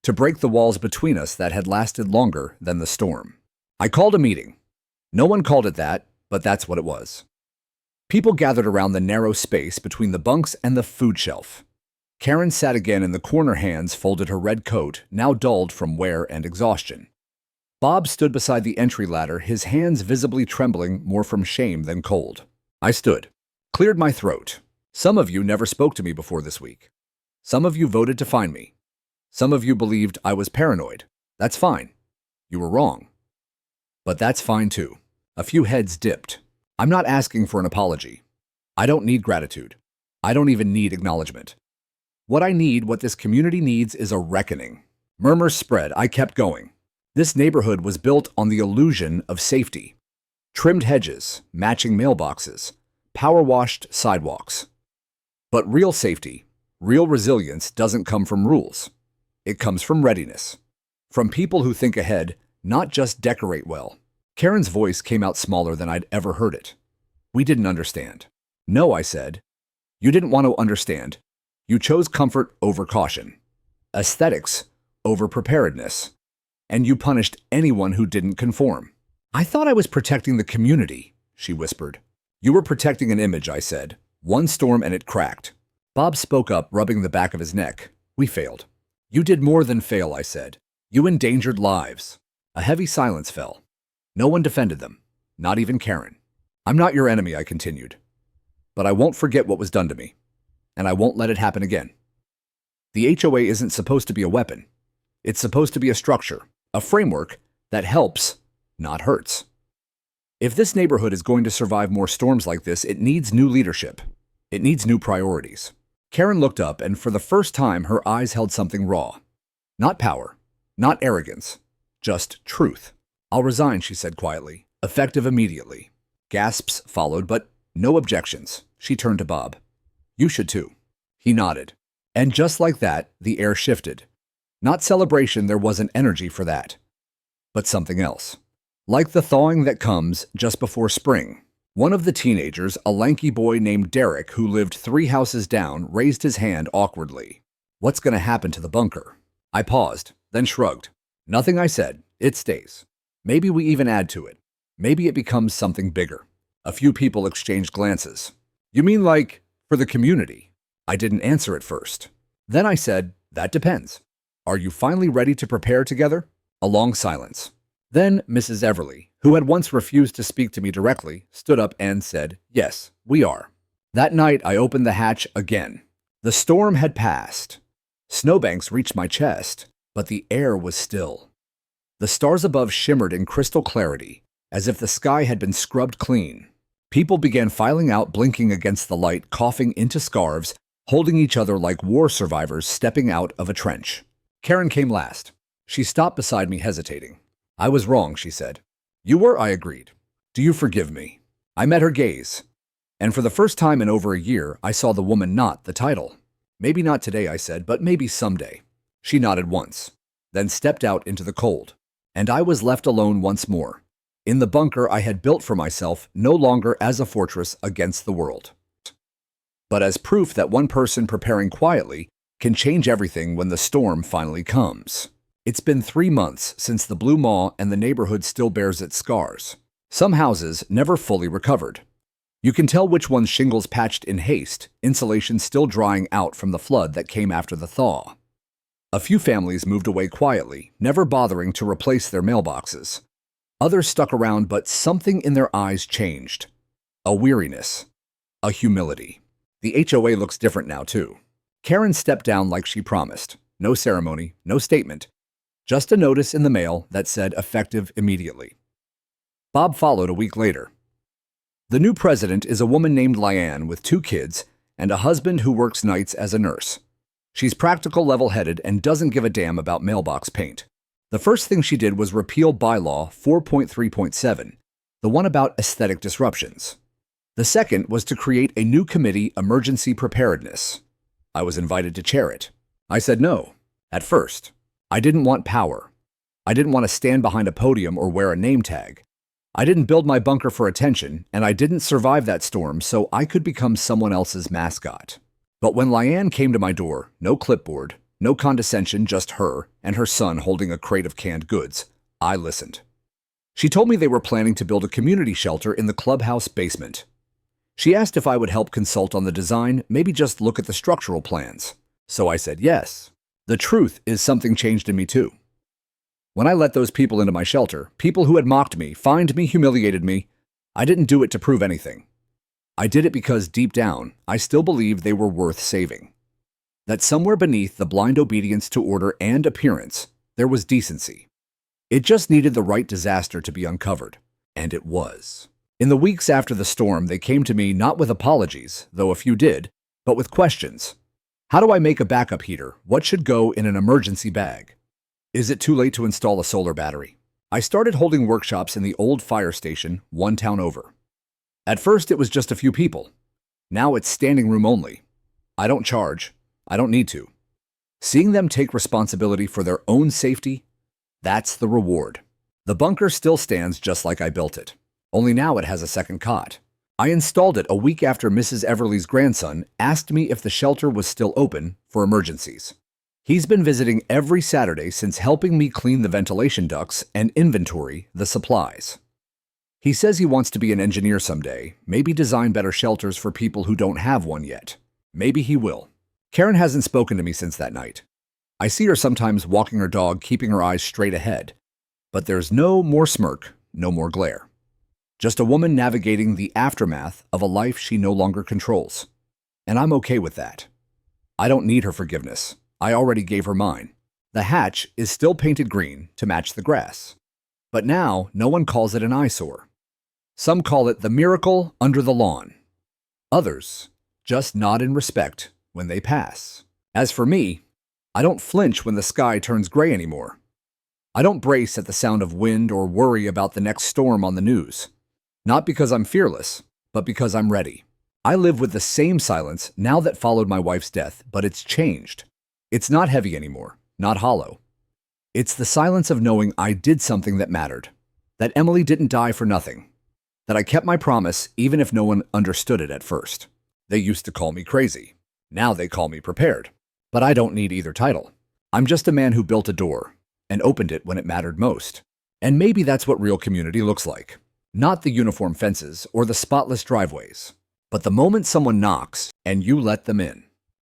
to break the walls between us that had lasted longer than the storm. I called a meeting. No one called it that, but that's what it was. People gathered around the narrow space between the bunks and the food shelf. Karen sat again in the corner, hands folded, her red coat now dulled from wear and exhaustion. Bob stood beside the entry ladder, his hands visibly trembling more from shame than cold. I stood, cleared my throat. Some of you never spoke to me before this week. Some of you voted to find me. Some of you believed I was paranoid. That's fine. You were wrong. But that's fine too. A few heads dipped. I'm not asking for an apology. I don't need gratitude. I don't even need acknowledgement. What I need, what this community needs, is a reckoning. Murmurs spread. I kept going. This neighborhood was built on the illusion of safety. Trimmed hedges, matching mailboxes, power-washed sidewalks. But real safety, real resilience doesn't come from rules. It comes from readiness. From people who think ahead, not just decorate well. Karen's voice came out smaller than I'd ever heard it. We didn't understand. No, I said. You didn't want to understand. You chose comfort over caution, aesthetics over preparedness, and you punished anyone who didn't conform. I thought I was protecting the community, she whispered. You were protecting an image, I said. One storm and it cracked. Bob spoke up, rubbing the back of his neck. We failed. You did more than fail, I said. You endangered lives. A heavy silence fell. No one defended them, not even Karen. I'm not your enemy, I continued. But I won't forget what was done to me. And I won't let it happen again. The HOA isn't supposed to be a weapon. It's supposed to be a structure, a framework that helps, not hurts. If this neighborhood is going to survive more storms like this, it needs new leadership. It needs new priorities. Karen looked up, and for the first time, her eyes held something raw. Not power, not arrogance, just truth. I'll resign, she said quietly, effective immediately. Gasps followed, but no objections. She turned to Bob. You should too. He nodded. And just like that, the air shifted. Not celebration, there wasn't energy for that. But something else. Like the thawing that comes just before spring. One of the teenagers, a lanky boy named Derek, who lived 3 houses down, raised his hand awkwardly. What's going to happen to the bunker? I paused, then shrugged. Nothing, I said. It stays. Maybe we even add to it. Maybe it becomes something bigger. A few people exchanged glances. You mean like, for the community? I didn't answer at first. Then I said, that depends. Are you finally ready to prepare together? A long silence. Then Mrs. Everly, who had once refused to speak to me directly, stood up and said, yes, we are. That night I opened the hatch again. The storm had passed. Snowbanks reached my chest, but the air was still. The stars above shimmered in crystal clarity, as if the sky had been scrubbed clean. People began filing out, blinking against the light, coughing into scarves, holding each other like war survivors stepping out of a trench. Karen came last. She stopped beside me, hesitating. I was wrong, she said. You were, I agreed. Do you forgive me? I met her gaze. And for the first time in over a year, I saw the woman, not the title. Maybe not today, I said, but maybe someday. She nodded once, then stepped out into the cold. And I was left alone once more. In the bunker I had built for myself, no longer as a fortress against the world, but as proof that one person preparing quietly can change everything when the storm finally comes. It's been 3 months since the Blue Maw, and the neighborhood still bears its scars. Some houses never fully recovered. You can tell which ones shingles patched in haste, insulation still drying out from the flood that came after the thaw. A few families moved away quietly, never bothering to replace their mailboxes. Others stuck around, but something in their eyes changed. A weariness. A humility. The HOA looks different now, too. Karen stepped down like she promised. no ceremony, no statement, just a notice in the mail that said effective immediately. Bob followed a week later. The new president is a woman named Lyanne with 2 kids and a husband who works nights as a nurse. She's practical, level-headed, and doesn't give a damn about mailbox paint. The first thing she did was repeal bylaw 4.3.7, the one about aesthetic disruptions. The second was to create a new committee, Emergency Preparedness. I was invited to chair it. I said no. At first, I didn't want power. I didn't want to stand behind a podium or wear a name tag. I didn't build my bunker for attention, and I didn't survive that storm so I could become someone else's mascot. But when Lyanne came to my door, no clipboard, no condescension, just her and her son holding a crate of canned goods, I listened. She told me they were planning to build a community shelter in the clubhouse basement. She asked if I would help consult on the design, maybe just look at the structural plans. So I said yes. The truth is something changed in me too. When I let those people into my shelter, people who had mocked me, fined me, humiliated me, I didn't do it to prove anything. I did it because deep down, I still believed they were worth saving. That somewhere beneath the blind obedience to order and appearance, there was decency. It just needed the right disaster to be uncovered, and it was. In the weeks after the storm, they came to me not with apologies, though a few did, but with questions. How do I make a backup heater? What should go in an emergency bag? Is it too late to install a solar battery? I started holding workshops in the old fire station, one town over. At first, it was just a few people. Now it's standing room only. I don't charge. I don't need to. Seeing them take responsibility for their own safety, that's the reward. The bunker still stands just like I built it. Only now it has a second cot. I installed it a week after Mrs. Everly's grandson asked me if the shelter was still open for emergencies. He's been visiting every Saturday since helping me clean the ventilation ducts and inventory the supplies. He says he wants to be an engineer someday, maybe design better shelters for people who don't have one yet. Maybe he will. Karen hasn't spoken to me since that night. I see her sometimes walking her dog, keeping her eyes straight ahead. But there's no more smirk, no more glare. Just a woman navigating the aftermath of a life she no longer controls. And I'm okay with that. I don't need her forgiveness. I already gave her mine. The hatch is still painted green to match the grass. But now, no one calls it an eyesore. Some call it the miracle under the lawn. Others just nod in respect when they pass. As for me, I don't flinch when the sky turns gray anymore. I don't brace at the sound of wind or worry about the next storm on the news. Not because I'm fearless, but because I'm ready. I live with the same silence now that followed my wife's death, but it's changed. It's not heavy anymore, not hollow. It's the silence of knowing I did something that mattered, that Emily didn't die for nothing, that I kept my promise even if no one understood it at first. They used to call me crazy. Now they call me prepared. But I don't need either title. I'm just a man who built a door and opened it when it mattered most. And maybe that's what real community looks like. Not the uniform fences or the spotless driveways, but the moment someone knocks and you let them in.